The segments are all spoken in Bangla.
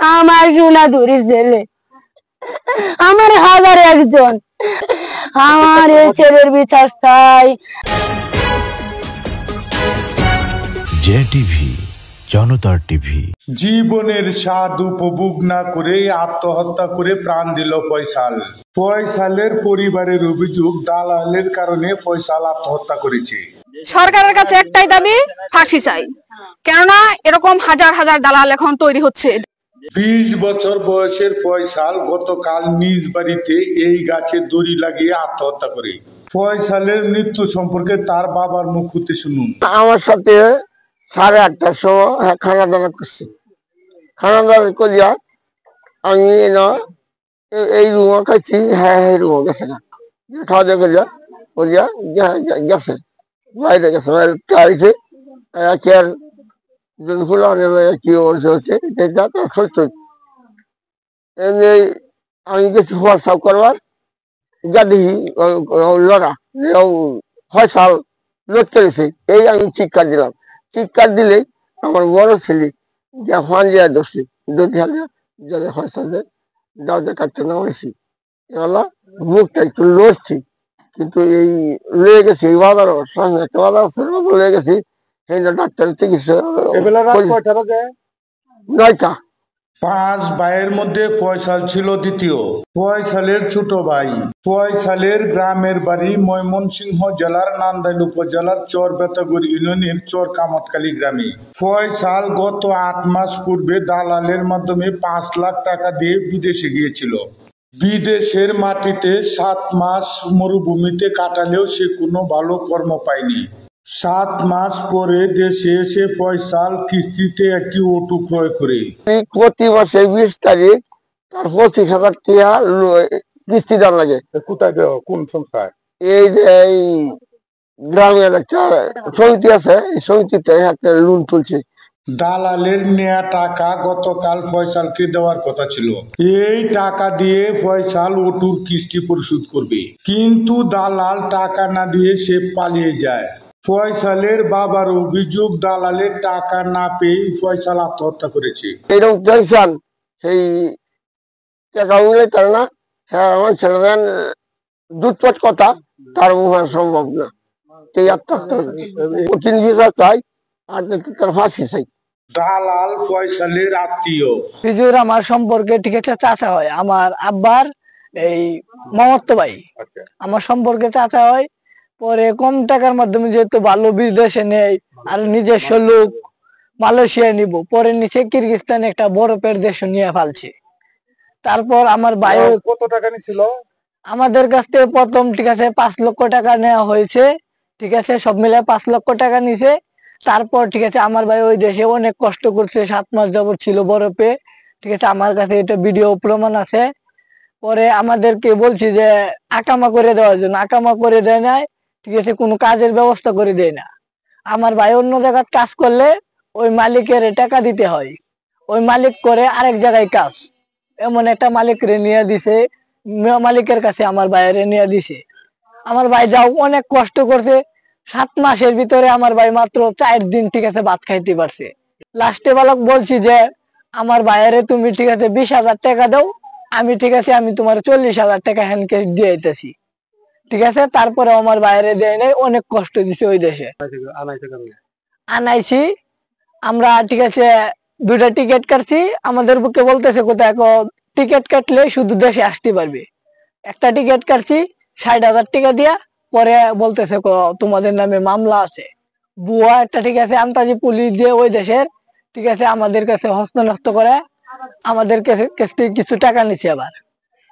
আমার সোনা ধরি ছেলে, আমার হাজার একজন, আমার এই ছেলের বিচার চাই। জেটিভি, জনতার টিভি। জীবনের স্বাদ উপভোগ না করে আত্মহত্যা করে প্রাণ দিল ফয়সাল। ফয়সালের পরিবারের অভিযোগ, দালালের কারণে ফয়সাল আত্মহত্যা করেছে। সরকারের কাছে একটাই দাবি, ফাঁসি চাই। কেননা এরকম হাজার হাজার দালাল এখন তৈরি হচ্ছে। 20 বছর বয়সের ফয়সাল গতকাল নিজ বাড়িতে এই গাছে দড়ি লাগিয়ে আত্মহত্যা করে। ফয়সালের মৃত্যু সম্পর্কে তার বাবার মুখ হতে শুনুন। আমার সাথে 8:30টার সময় খানা দানা করছি। খানা দানা করিয়া আমি এই রুমে খাইছি। এই রুমে গেছে না, খাওয়া দাওয়া করিয়া করিয়া গেছে, বাইরে গেছে, বাইরে কি হচ্ছে সেটা তো সত্য। আমি কিছু হোয়াটসঅ্যাপ করবার গাড়ি লড়া ফয়সাল লোড করেছে, এই আমি চিৎকার দিলাম। চিৎকার দিলে আমার বড় ছেলে ফান দিয়া দোষী দৌড়ে ফয়সালের দাওয়াতে কাটতে নামাইছি। এবার মুখটা একটু লড়ছি, কিন্তু এই লয়ে গেছি বাজারও সামনে একটা বাজার আছে, লয়ে গেছি। সেই ডাক্তারের চিকিৎসা 9টা। 5 ভাইয়ের মধ্যে ফয়সাল ছিল দ্বিতীয়। ফয়সালের ছোট ভাই। ফয়সালের গ্রামের বাড়ি ময়মনসিংহ জেলার নান্দাইল উপজেলার চর বেতাগড় ইউনিয়নের চর কামাতখালী গ্রামে। ফয়সাল গত 8 মাস পূর্বে দালালের মাধ্যমে 5 লাখ টাকা দিয়ে বিদেশে গিয়েছিল। বিদেশের মাটিতে 7 মাস মরুভূমিতে কাটালেও সে কোনো ভালো কর্ম পায়নি। 7 মাস পরে দেশে এসে ফয়সাল কিস্তিতে একটি অটো ক্রয় করে। প্রতি মাসে 20 তারিখ তার 25,000 টাকা কিস্তি দেওয়া লাগে। কোথায় কোন সংস্থায়? এই যে এই গ্রামের একটা সমিতি আছে, এই সমিতিতে একটা লোন তুলছে। দালালের নেয়া টাকা গতকাল ফয়সালকে দেওয়ার কথা ছিল। এই টাকা দিয়ে ফয়সাল অটোর কিস্তি পরিশোধ করবে, কিন্তু দালাল টাকা না দিয়ে সে পালিয়ে যায়। ফয়সালের বাবার অভিযোগ, দালালের টাকা না পেয়ে ফয়সাল আত্মহত্যা করেছে। এইরকম টেনশন সেই টাকা উঠলে তার না, হ্যাঁ আমার ছেলেরা দুধপট কথা তার মুখে সম্ভব না, সেই আত্মহত্যা কঠিন বিচার চাই, আর তার ফাঁসি চাই। দালাল ফয়সালের আত্মীয়। হুজুর আমার সম্পর্কে ঠিক আছে চাচা হয়, আমার আব্বার এই মামাতো ভাই, আমার সম্পর্কে চাচা হয়। পরে কম টাকার মাধ্যমে যেহেতু ভালো বিদেশে নেই, আর নিজস্ব লোক মালয়েশিয়ায় নিব, পরে নিচে কিরগিজস্তানে একটা বরফের দেশ নিয়ে ফেলছে। তারপর আমার ভাই কত টাকা নিছিল আমাদের কাছ থেকে? প্রথম ঠিক আছে 5 লক্ষ টাকা নেওয়া হয়েছে, ঠিক আছে, সব মিলে 5 লক্ষ টাকা নিছে। তারপর ঠিক আছে আমার ভাই ওই দেশে অনেক কষ্ট করছে, 7 মাস যাবত ছিল বরফে, ঠিক আছে, আমার কাছে এটা ভিডিও প্রমাণ আছে। পরে আমাদেরকে বলছি যে আকামা করে দেওয়ার জন্য, আকামা করে দেয় নাই, ঠিক আছে, কোনো কাজের ব্যবস্থা করে দেয় না। আমার ভাই অন্য জায়গায় কাজ করলে ওই মালিকের টাকা দিতে হয়, ওই মালিক করে আরেক জায়গায় কাজ, এমন একটা মালিকরে নিয়ে দিছে, মালিকের কাছে আমার ভাইয়েরে নিয়ে দিছে। আমার ভাই যাও অনেক কষ্ট করছে, 7 মাসের ভিতরে আমার ভাই মাত্র 4 দিন ঠিক আছে ভাত খাইতে পারছে। লাস্টে বালক বলছি যে আমার ভাইয়েরে তুমি ঠিক আছে 20,000 টাকা দাও, আমি ঠিক আছে আমি তোমার 40,000 টাকা হ্যান্ড ক্যাশ দিয়ে দিতেছি, ঠিক আছে। তারপরে আমার বাইরে দেয় নাই, অনেক কষ্ট দিছে ওই দেশে আনাইছি আমরা, ঠিক আছে, 2টা টিকিট কাটছি। আমাদের বুকে বলতেছে কোথায় টিকিট কাটলে শুধু দেশে আসতে পারবে। একটা টিকিট কাটছি 60,000 টাকা দিয়া, পরে বলতেছে তোমাদের নামে মামলা আছে, বুয়া একটা, ঠিক আছে, আন্তাজি পুলিশ দিয়ে ওই দেশের, ঠিক আছে, আমাদের কাছে হস্তনস্ত করে আমাদের কাছে কিছু টাকা নিচ্ছে। আবার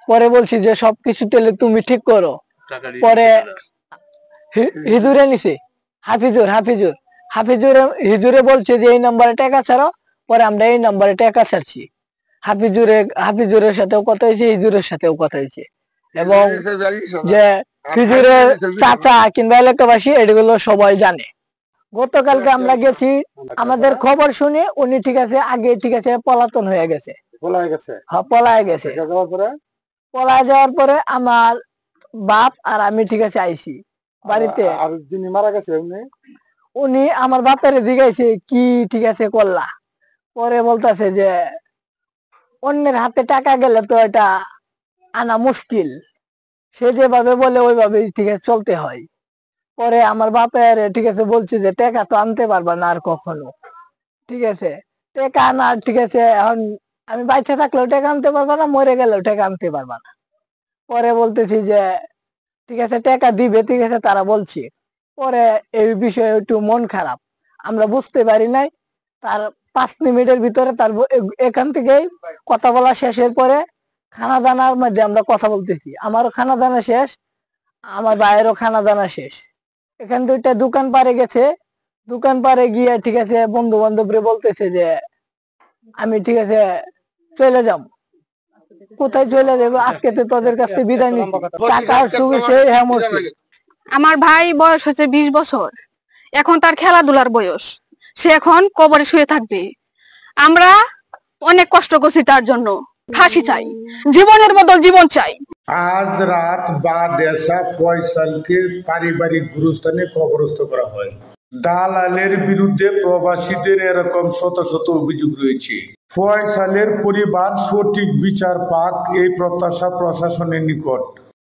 পরে বলছি যে সবকিছু তেলে তুমি ঠিক করো। পরে হিজুরে নিছে, হিজুরে বলছে যে এই নম্বরে টাকা ছাড়ো। পরে আমরা এই নম্বরে টাকা ছাড়ছি। হাফিজুরের সাথেও কথা হয়েছে, হিজুরের সাথেও কথা হয়েছে, এবং যে হিজুরের চাচা কিংবা এলাকাবাসী এগুলো সবাই জানে। গতকালকে আমরা গেছি, আমাদের খবর শুনে উনি ঠিক আছে আগে ঠিক আছে পলাতন হয়ে গেছে, হ্যাঁ পলায় গেছে। পলায় যাওয়ার পরে আমার বাপ আর আমি ঠিক আছে আইছি বাড়িতে। আর যিনি মারা গেছে উনি আমার বাপের জিগাইছে কি ঠিক আছে করলা, পরে বলতেছে যে অন্যের হাতে টাকা গেলে তো এটা আনা মুশকিল, সে যেভাবে বলে ওইভাবেই ঠিক আছে চলতে হয়। পরে আমার বাপের ঠিক আছে বলছে যে টাকা তো আনতে পারবা না আর কখনো, ঠিক আছে টাকা আনা, ঠিক আছে এখন আমি বাইচে থাকলেও টাকা আনতে পারবা না, মরে গেলেও টাকা আনতে পারবা না। পরে বলতেছি যে ঠিক আছে টাকা দিবে, ঠিক আছে তারা বলছে। পরে এই বিষয়ে একটু মন খারাপ, আমরা বুঝতে পারি নাই। তার 5 মিনিটের ভিতরে তার এখান থেকে কথা বলা শেষের পরে খানা দানার মধ্যে আমরা কথা বলতেছি, আমারও খানা দানা শেষ, আমার ভাইয়েরও খানা দানা শেষ। এখান দুইটা দোকান পারে গেছে, দোকান পারে গিয়ে ঠিক আছে বন্ধু বান্ধবরে বলতেছে যে আমি ঠিক আছে চলে যাব। কোথায় চলে যাবো, আজকে তো তোদের কাছ থেকে বিদায় নিচ্ছি, টাকার সুখে সেই হেমছি। আমার ভাই বয়স হচ্ছে 20 বছর, এখন তার খেলাধুলার বয়স, সে এখন কবরে শুয়ে থাকবে। আমরা অনেক কষ্ট করছি তার জন্য, ফাঁসি চাই, জীবনের বদল জীবন চাই। আজ রাত বাদ এসা ফয়সালকে পারিবারিক গুরুস্থানে কবরস্থ করা হয়। দালালের বিরুদ্ধে প্রবাসীদের এরকম শত শত অভিযোগ রয়েছে। ফয়সালের পরিবার সঠিক বিচার পাক এই প্রত্যাশা প্রশাসনের নিকট।